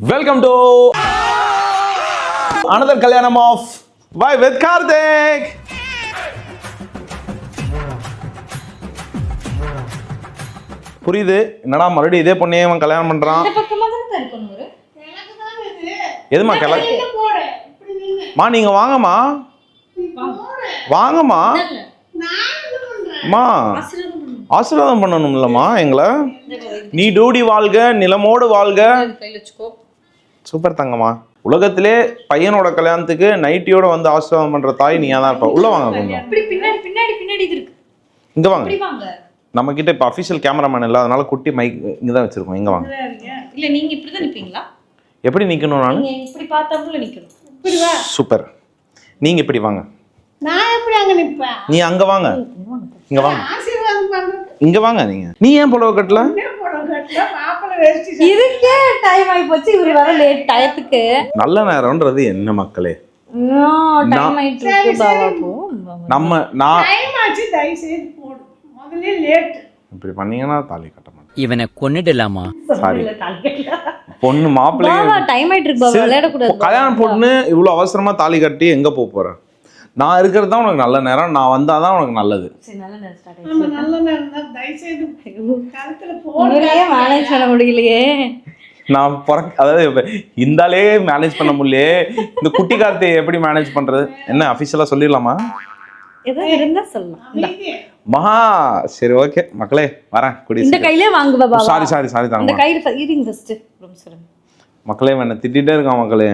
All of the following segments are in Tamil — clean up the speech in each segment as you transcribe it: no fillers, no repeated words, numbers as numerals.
Welcome to another Kalyanam of Why with Karthik. புரியுது என்னடா மறுபடியும் இதே பொண்ணே அவன் கல்யாணம் பண்றான். இந்த பக்கமா தான இருக்கணும் ஒரு எனக்கு தான் இது எதுமா கல்யாணம் போடு இப்படி நின்னு மா நீங்க வாங்கம்மா வாங்கம்மா நான் என்ன பண்றேன் மா ஆசீர்வாதம் பண்ணணும்லம்மா எங்களை நீ டூடி வாழ்க நிலமோடு வாழ்க கையில வச்சுக்கோ சூப்பர் தங்கம்மா உலகத்திலே பையனோட கல்யாணத்துக்கு நைட்டியோட வந்து ஆசீர்வாதம் பண்ற தாய் நீயா தான் இருப்ப உள்ள வாங்க கொஞ்சம் இப்படி பின்னாடி பின்னாடி பின்னாடி இது இருக்கு இங்க வாங்க இப்படி வாங்க நம்ம கிட்ட இப்ப அபிஷியல் கேமராமேன் இல்ல அதனால குட்டி மைக் இங்க தான் வச்சிருக்கோம் இங்க வாங்க இல்ல நீங்க இப்படி தான் நிப்பீங்களா எப்படி நிக்கணும் நான் நீங்க இப்படி பார்த்தாப்புல நிக்கணும் இப்படி வா சூப்பர் நீங்க இப்படி வாங்க நான் எப்படி அங்க நிப்பேன் நீ அங்க வாங்க இங்க வாங்க ஆசீர்வாதம் பண்றது இங்க வாங்க நீங்க ஏன் புடவை கட்டல போறோம் கட்டல மாப்பிள்ளை வேஷ்டி இதுக்கே டைம் ஆயி போச்சு இவரு வர லேட் டயத்துக்கு நல்ல நேரம்ன்றது என்ன மக்களே டைம் ஆயிட்டு இருக்கு பாவா போ நான் டைம் ஆச்சு தயவு செய்து போடு முதல்ல லேட் இப்படி பண்ணீங்கன்னா தாலி கட்ட மாட்டேன் இவனை கொன்னுடலாமா சாரி பொண்ணு மாப்பிள்ளை பாவா டைம் ஆயிட்டு இருக்கு பாவா விளையாட கூடாது கல்யாணம் பொண்ணு இவ்வளவு அவசரமா தாலி கட்டி எங்க போற நான் இருக்கிறது தான் உனக்கு நல்ல நேரம் நான் வந்தாதான் உனக்கு நல்லது சரி நல்ல நேரம் ஸ்டார்ட் நம்ம நல்ல நேரம் தான் தயவு செய்து கழுத்துல போடு ஆயிடுச்சு மேனேஜ் பண்ண முடியலையே நான் அதாவது இந்தாலே மேனேஜ் பண்ண முடியலையே இந்த குட்டி கார்த்தியை எப்படி மேனேஜ் பண்றது என்ன அபிஷியலா சொல்லிடலாமா ஏதோ இருந்தா சொல்லலாம் அமைதி. மகா சரி ஓகே மக்களே வரேன் குடி இந்த கையிலே வாங்கு பாபா சாரி சாரி சாரி இந்த தாங்க கையில ஈரிங் ஃபர்ஸ்ட் ரொம்ப சொல்லுங்க மக்களே என்ன திட்டிகிட்டே இருக்கான் மக்களே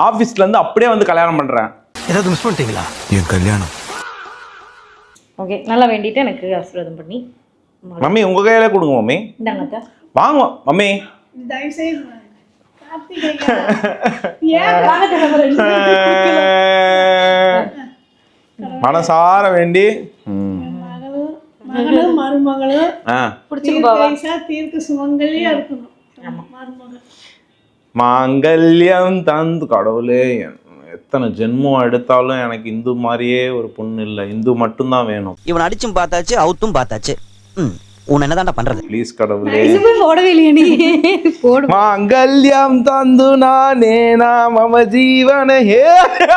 ஆபீஸ்ல இருந்து அப்படியே வந்து கல்யாணம் பண்றேன் ஏதாவது மிஸ் பண்ணிட்டீங்களா என் கல்யாணம் ஓகே நல்லா வேண்டிட்டு எனக்கு ஆசீர்வாதம் பண்ணி மம்மி உங்க கையில கொடுங்க மம்மி இந்தாங்க அக்கா வாங்க மம்மி தயவு செய்து கார்த்திகேயா ஏன் வாங்க நம்ம ரெண்டு மனசார வேண்டி மகளும் மருமகளும் புடிச்சுக்கு பாவா தீர்க்க சுமங்கலியா இருக்கணும் மருமகள் மாங்கல்யம் தந்து கடவுளே எத்தனை ஜென்மம் எடுத்தாலும் எனக்கு இந்து மாதிரியே ஒரு பொண்ணு இல்லை இந்து மட்டும்தான் வேணும் இவன் அடிச்சும் பார்த்தாச்சு அவுத்தும் பார்த்தாச்சு உன் என்னதான்டா பண்றது ப்ளீஸ் கடவுளே இதுவே போடவே இல்லையா நீ போடு மாங்கல்யம் தந்து நானே மம ஜீவன ஹே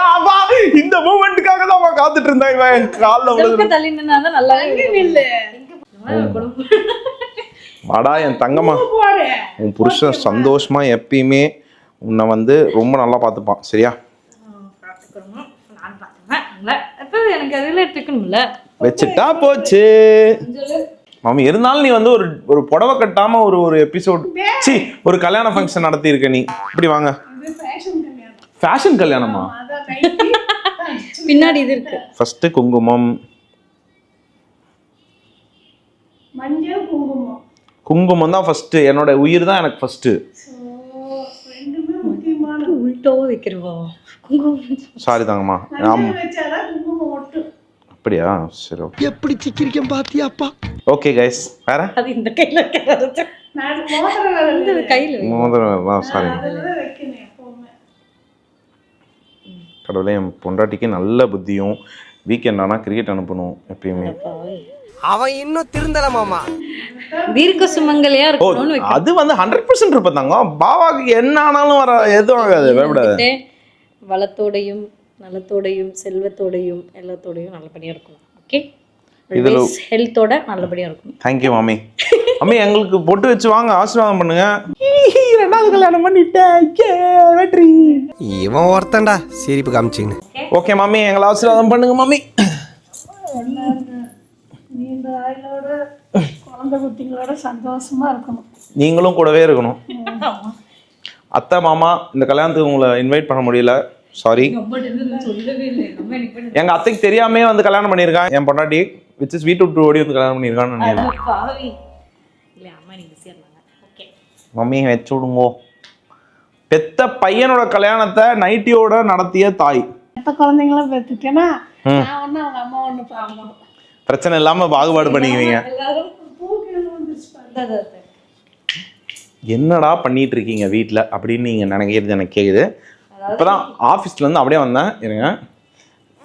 ஆமா இந்த மூமெண்ட்டுக்காக தான் காத்துட்டு இருந்தேன் இவன் கால்ல ரொம்ப விழுது தள்ளி நின்னா தான் நல்லாவே இல்ல வாடா என் தங்கம்மா போடு உன் புருஷன் சந்தோஷமா எப்பயுமே உன்னை வந்து ரொம்ப நல்லா பார்த்துப்பான் சரியா பார்த்துக்கணும் நான் பார்த்துப்பேன் அப்போ எனக்கு அதில் எடுத்துக்கணும்ல வச்சுட்டா போச்சு மாமி இருந்தாலும் நீ வந்து ஒரு புடவை கட்டாம ஒரு எபிசோட் சி ஒரு கல்யாண ஃபங்க்ஷன் நடத்தி இருக்க நீ இப்படி வாங்க இது ஃபேஷன் கல்யாணம் ஃபேஷன் கல்யாணமா அதான் நைட்டி பின்னாடி இது இருக்கு ஃபர்ஸ்ட் குங்குமம் மஞ்சள் குங்குமம் குங்குமம் தான் ஃபர்ஸ்ட் என்னோட உயிர் தான் எனக்கு ஃபர்ஸ்ட் ரெண்டுமே முக்கியமான உள்டோவா வைக்கிறவா குங்குமம் சாரி தாங்கம்மா மஞ்சள் வச்சாதான் குங்குமம் ஒட்டு அப்படியா சரி ஓகே எப்படி சிக்கிரிக்கம் பாத்தியாப்பா ஓகே கைஸ் வேற அது இந்த கையில வைக்கிறது நான் மோதிரம் வேலை இந்த கையில வை. மோதிரம் சாரி அதுலதான் வைக்கணும் எப்பவுமே கடவுளே என் பொண்டாட்டிக்கு நல்ல புத்தியும் வீக்கெண்ட் ஆனால் கிரிக்கெட் அனுப்பணும் எப்பயுமே அவன் இன்னும் திருந்தல மாமா தீர்க்க சுமங்கலியா ஓ இருக்கணும்னு அது வந்து 100% இருப்பதாங்க பாபாவுக்கு என்ன ஆனாலும் வர எதுவும் ஆகாது பயப்படாது வைக்கிறேன் வளத்தோடையும் நலத்தோடையும் செல்வத்தோடையும் எல்லாத்தோடையும் நல்லபடியா இருக்கணும் ஓகே இதுல ஹெல்த்தோட நல்லபடியா இருக்கணும் தேங்க்யூ மாமி மாமி எங்களுக்கு பொட்டு வச்சு வாங்க ஆசீர்வாதம் பண்ணுங்க ரெண்டாவது கல்யாணம் பண்ணிட்டேன் வெற்றி இவன் ஒருத்தன்டா சிரிப்பு காமிச்சின்னு ஓகே மாமி எங்களை ஆசீர்வாதம் பண்ணுங்க மாமி நீண்ட ஆயுளோட குழந்தை குட்டிங்களோட சந்தோஷமா இருக்கணும் நீங்களும் கூடவே இருக்கணும் அத்தை மாமா இந்த கல்யாணத்துக்கு உங்களை இன்வைட் பண்ண முடியல சாரி எங்க அத்தைக்கு தெரியாமே வந்து கல்யாணம் பண்ணியிருக்கான் என் பொண்டாட்டி விச் இஸ் வீட்டு விட்டு ஓடி வந்து கல்யாணம் பண்ணியிருக்கான்னு நினைக்கிறேன் இல்ல அம்மா நீங்க சேர்ந்தாங்க ஓகே மம்மி வச்சு விடுங்கோ பெத்த பையனோட கல்யாணத்தை நைட்டியோட நடத்திய தாய் எப்ப குழந்தைங்களும் பெற்றுட்டேன்னா நான் ஒண்ணு அவங்க அம்மா ஒண்ணு பார்க்கணும் பிரச்சனை இல்லாம பாகுபாடு பண்ணிக்குவீங்க எல்லாரும் பூக்கள் வந்துருச்சு என்னடா பண்ணிட்டு இருக்கீங்க வீட்டில் அப்படின்னு நீங்க நினைக்கிறது எனக்கு கேக்குது இப்பதான் ஆஃபீஸ்ல இருந்து அப்படியே வந்தேன் இருங்க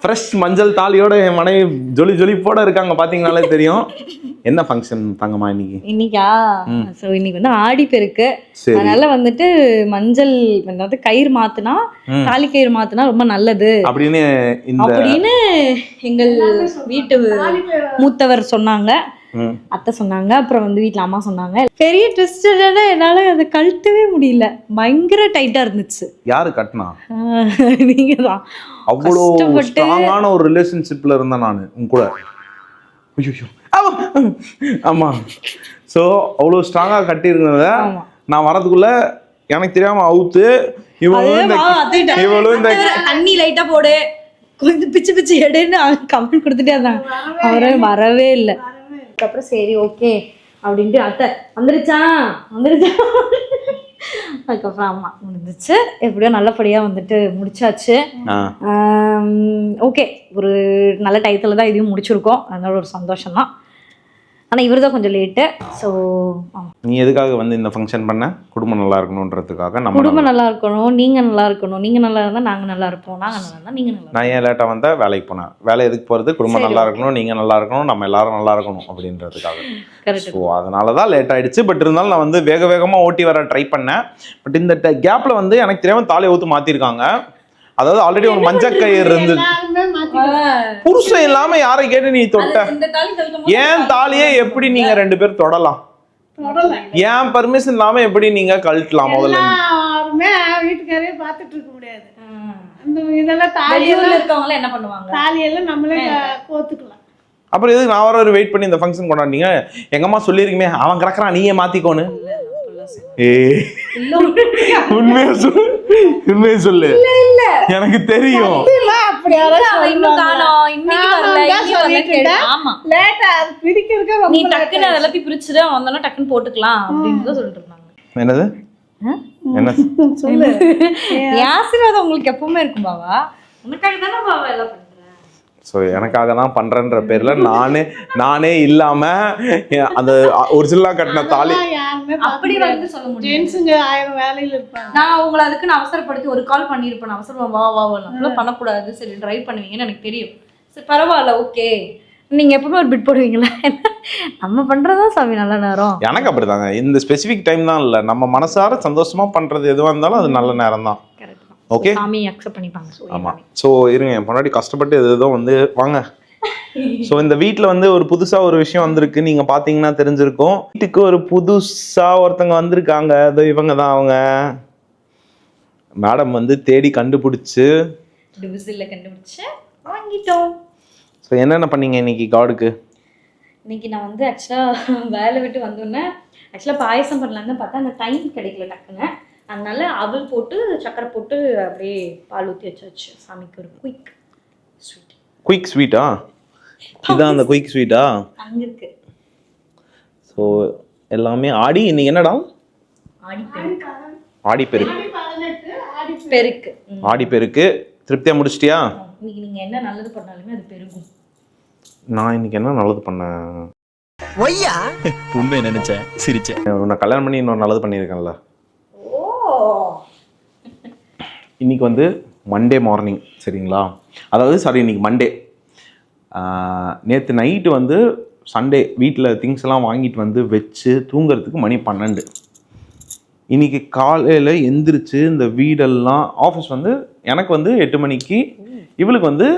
ஃப்ரெஷ் மஞ்சள் தாலியோட என் மனைவி ஜொலிப்போட இருக்காங்க பாத்தீங்கன்னாலே தெரியும். என்ன ஃபங்க்ஷன் தங்கம்மா இன்னைக்கு? இன்னைக்கா சோ இன்னைக்கு வந்து ஆடி பெருக்கு. சரி. அதனால வந்துட்டு மஞ்சள் அதாவது கயிறு மாத்துனா தாலி கயிறு மாத்துனா ரொம்ப நல்லது அப்படின்னு எங்கள் வீட்டு மூத்தவர் சொன்னாங்க, அத்தை சொன்னாங்க, அப்புறம் வந்து வீட்டுல அம்மா சொன்னாங்க. பெரிய ட்விஸ்ட் என்னால அதை கழட்டவே முடியல, பயங்கர டைட்டா இருந்துச்சு. யாரு கட்டினா? நீங்க தான். அவ்வளோ ஸ்ட்ராங்கான ஒரு ரிலேஷன்ஷிப்ல இருந்தேன் நான் உங்க கூட. ஐயோ ஆமா. ஸோ அவ்வளோ ஸ்ட்ராங்கா கட்டியிருந்தத நான் வரதுக்குள்ள எனக்கு தெரியாம அவுத்து இவளும் இந்த தண்ணி லைட்டா போடு கொஞ்சம் பிச்சு பிச்சு எடுன்னு கமெண்ட் கொடுத்துட்டே இருந்தாங்க. அவரே வரவே இல்லை. அதுக்கப்புறம் சரி ஓகே அப்படின்ட்டு அத்தை வந்துருச்சா அதுக்கப்புறம் ஆமா முடிஞ்சிச்சு. எப்படியோ நல்லபடியா வந்துட்டு முடிச்சாச்சு. ஓகே, ஒரு நல்ல டயத்துல தான் இதையும் முடிச்சிருக்கோம், அதனால ஒரு சந்தோஷம் தான். ஆனால் இவர் தான் கொஞ்சம் லேட்டு. ஸோ நீ எதுக்காக வந்து இந்த ஃபங்க்ஷன் பண்ண? குடும்பம் நல்லா இருக்கணுன்றதுக்காக. நம்ம குடும்பம் நல்லா இருக்கணும், நீங்கள் நல்லா இருக்கணும், நீங்கள் நல்லா இருந்தால் நாங்கள் நல்லா இருப்போம், நாங்கள் நல்லா இருந்தால் நீங்கள் நல்லா. நான் ஏன் லேட்டாக வந்தால் வேலைக்கு போனேன். வேலை எதுக்கு போகிறது? குடும்பம் நல்லா இருக்கணும், நீங்கள் நல்லா இருக்கணும், நம்ம எல்லாரும் நல்லா இருக்கணும் அப்படின்றதுக்காக. ஸோ அதனால தான் லேட் ஆகிடுச்சு. பட் இருந்தாலும் நான் வந்து வேகமாக ஓட்டி வர ட்ரை பண்ணேன். பட் இந்த கேப்பில் வந்து எனக்கு தெரியாமல் தாலியை ஊற்று மாற்றிருக்காங்க. அதாவது ஆல்ரெடி ஒரு மஞ்சள் கயிறு இருந்தது. புருஷன் இல்லாம யாரை கேட்டு நீ தொட்ட? ஏன் தாலியே எப்படி நீங்க 2 பேர் தொடலாம்? ஏன் பர்மிஷன் இல்லாம எப்படி நீங்க கழட்டலாம்? முதல்ல வீட்டுக்காரே பாத்துட்டு இருக்க முடியாது. இதெல்லாம் தாலியெல்லாம் இருக்கவங்க என்ன பண்ணுவாங்க? தாலியெல்லாம் நம்மளே கோத்துக்கலாம். அப்புறம் எதுக்கு நான் வர வெயிட் பண்ணி இந்த ஃபங்க்ஷன் கொண்டாடினீங்க? எங்க அம்மா சொல்லிருக்குமே அவன் கிடக்குறான் நீயே மாத்திக்கோன்னு. உண்மையை சொல்லு, எனக்கு தெரியும். என்னது ஆசீர்வாதம் உங்களுக்கு எப்பவுமே இருக்கும் பாவா. உனக்காக தானே பாவா எல்லாம் பண்ற. ஸோ எனக்காக தான் பண்றேன்ற பேர்ல நானே இல்லாம அந்த ஒரிஜினலா கட்டின தாலி அப்படி வந்து சொல்ல முடியும். 1000 வேலையில இருப்பாங்க. நான் உங்களை அதுக்குன்னு அவசரப்படுத்தி ஒரு கால் பண்ணிருப்பேன். அவசரம் வா அப்படிலாம் பண்ணக்கூடாது. சரி டிரைவ் பண்ணுவீங்கன்னு எனக்கு தெரியும். சரி பரவாயில்ல ஓகே. நீங்க எப்பவுமே ஒரு பிட் போடுவீங்களா? நம்ம பண்றதா சாமி நல்ல நேரம். எனக்கு அப்படிதாங்க. இந்த ஸ்பெசிபிக் டைம் தான் இல்ல, நம்ம மனசார சந்தோஷமா பண்றது எதுவா இருந்தாலும் அது நல்ல நேரம் தான். ஓகே, சாமி அக்செப்ட் பண்ணிப்பாங்க. ஆமா. ஸோ இருங்க, என் பொண்டாட்டி கஷ்டப்பட்டு ஏதோ வந்து வாங்க. ஸோ இந்த வீட்டில் வந்து ஒரு புதுசா ஒரு விஷயம் வந்திருக்கு. நீங்க பாத்தீங்கன்னா தெரிஞ்சிருக்கும். வீட்டுக்கு ஒரு புதுசா ஒருத்தங்க வந்திருக்காங்க. அதோ இவங்க தான். அவங்க மேடம் வந்து தேடி கண்டுபிடிச்சு வாங்கிட்டோம். ஸோ என்னென்ன பண்ணீங்க இன்னைக்கு கார்டுக்கு? இன்னைக்கு நான் வந்து ஆக்சுவலாக வேலை விட்டு வந்தோன்னே ஆக்சுவலாக பாயசம் பண்ணலான்னு பார்த்தா அந்த டைம் கிடைக்கல டக்குன்னு. அதனால அவல் போட்டு சக்கரை போட்டு அப்படியே பால் ஊற்றி வச்சாச்சு. சாமிக்கு ஒரு குயிக் ஸ்வீட்டா? இதுதான் அந்த குயிக் ஸ்வீட்டா அங்கே இருக்கு. ஸோ எல்லாமே ஆடி. இன்னைக்கு என்னடா? ஆடி பெருக்கு. ஆடி பெருக்கு திருப்தியா முடிச்சிட்டியா? இன்னைக்கு நீங்க என்ன நல்லது பண்ணாலுமே அது பெருகும். நான் இன்னைக்கு என்ன நல்லது பண்ணேன்? ஒய்யா உண்மை நினைச்சேன், சிரிச்சேன். உன்னை கல்யாணம் பண்ணி இன்னொரு நல்லது பண்ணியிருக்கேன்ல. இன்னைக்கு வந்து மண்டே மார்னிங், சரிங்களா? அதாவது சாரி, இன்னைக்கு மண்டே. நேற்று நைட்டு வந்து சண்டே வீட்டில் திங்ஸ் எல்லாம் வாங்கிட்டு வந்து வச்சு தூங்குறதுக்கு மணி 12. இன்னைக்கு காலையில் எந்திரிச்சு இந்த வீடெல்லாம் ஆஃபீஸ் வந்து எனக்கு வந்து 8 மணிக்கு, இவளுக்கு வந்து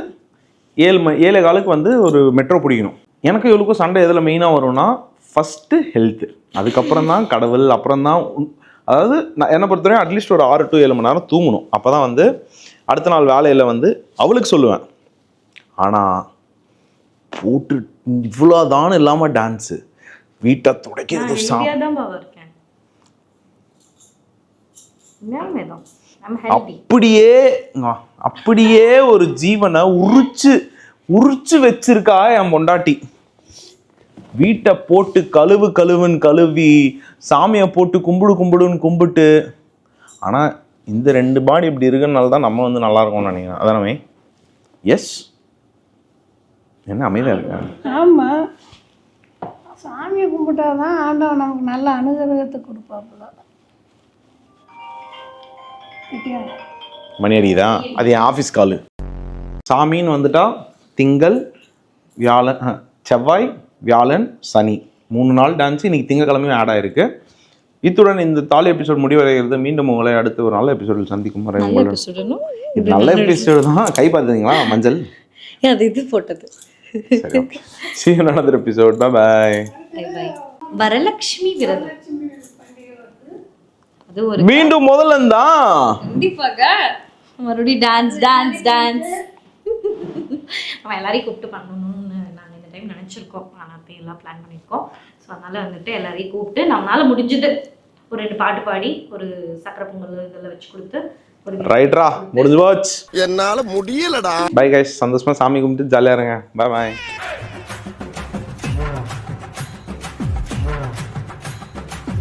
7:15 வந்து ஒரு மெட்ரோ பிடிக்கணும். எனக்கு இவளுக்கும் சண்டே எதில் மெயினாக வரும்னா ஃபஸ்ட்டு ஹெல்த்து, அதுக்கப்புறம் தான் கடவுள், அப்புறம் தான். அதாவது நான் என்னை பொறுத்தவரையும் அட்லீஸ்ட் ஒரு 6 to 7 மணி நேரம் தூங்கணும். அப்போ தான் வந்து அடுத்த நாள் வேலையில் வந்து அவளுக்கு சொல்லுவேன். ஆனால் போட்டு இவ்வளோதான் இல்லாமல் டான்ஸு, வீட்டை துடைக்கிறது, அப்படியே ஒரு ஜீவனை உரிச்சு வச்சிருக்கா என் பொண்டாட்டி. வீட்டை போட்டு கழுவுன்னு கழுவி, சாமியை போட்டு கும்பிடுன்னு கும்பிட்டு. ஆனால் இந்த 2 பாடி இப்படி இருக்கிறனால தான் நம்ம வந்து நல்லா இருக்கோம்னு நினைக்கிறேன். அதானே? எஸ். என்ன அமைதியாக இருக்க? ஆமாம், சாமியை கும்பிட்டாதான் ஆண்டவன் நமக்கு நல்ல அனுகிரகத்தை கொடுப்பாப்புல. மணி அடிக்குதா? அது என் ஆஃபீஸ் காலு. சாமின்னு வந்துட்டா திங்கள் வியாழன் செவ்வாய் வியாழன் சனி 3 நாள் டான்ஸ். இன்னைக்கு திங்கக்கிழமையும் ஆட் ஆயிருக்கு. இத்துடன் இந்த தாலி எபிசோட் முடிவடைகிறது. மீண்டும் உங்களை அடுத்து ஒரு நல்ல எபிசோடில் சந்திக்கும் வரை இது நல்ல எபிசோடு தான். கை பார்த்துங்களா மஞ்சள்? அது இது போட்டது. சரி, okay. See you in another episode. Bye bye. Varalakshmi விரதம் அது ஒரு மீண்டும் முதல்ல இருந்தா கண்டிப்பாக மறுபடியும் டான்ஸ் டான்ஸ் டான்ஸ் நம்ம எல்லாரையும் கூப்பிட்டு பண்ணணும்னு நாங்கள் இந்த டைம் நினச்சிருக்கோம். ஆனால் எல்லாம் பிளான் பண்ணியிருக்கோம். ஸோ அதனால் வந்துட்டு எல்லாரையும் கூப்பிட்டு நம்மளால முடிஞ்சது ஒரு 2 பாட்டு பாடி ஒரு சக்கரை பொங்கல் இதெல்லாம் வச்சு கொடுத்து ஒரு ரைட்ரா முடிஞ்சு போச்சு. என்னால முடியலடா. பை கைஸ், சந்தோஷமா சாமி கும்பிட்டு ஜாலியா இருங்க. Bye bye.